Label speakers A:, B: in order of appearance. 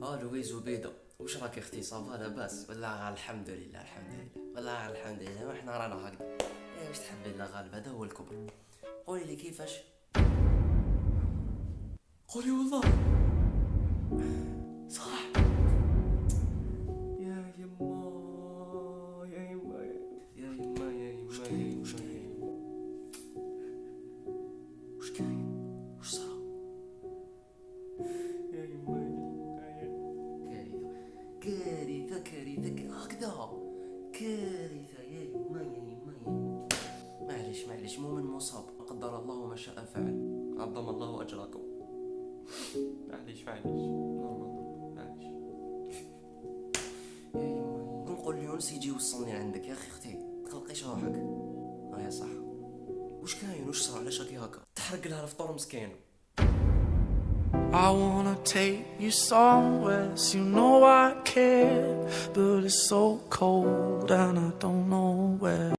A: لويز وبيدو، واش راك اختي؟ صافا لاباس؟ والله الحمد لله الحمد لله، والله الحمد لله، وحنا رانا هكذا. واش تحبي الله غالب، هذا هو الكبر. قولي لي كيفاش. قولي والله. صح. يا يما يا يما يا يما يا يما
B: وش
A: يا
B: كاين
A: يما
B: وش
A: يا
B: كاين
A: يما.
B: وش كاين وش صرا؟
A: يا يما يا يما. كارثة كارثة كارثة هكذا. كارثة يا يما يا يما يا يما. معليش معليش، مؤمن مصاب، قدر الله ما شاء فعل. عظم الله أجركم. معليش معليش، نورمال، معليش. يا يما نقول ليونس يجي يوصلني عندك يا اخي. اختي تقلقيش روحك. يا صح. وش كاين وش صار؟ علاش راكي هكا؟ تحرق لها الفطور مسكين.
B: I wanna take you somewhere, so you know I care, but it's so cold and I don't know where.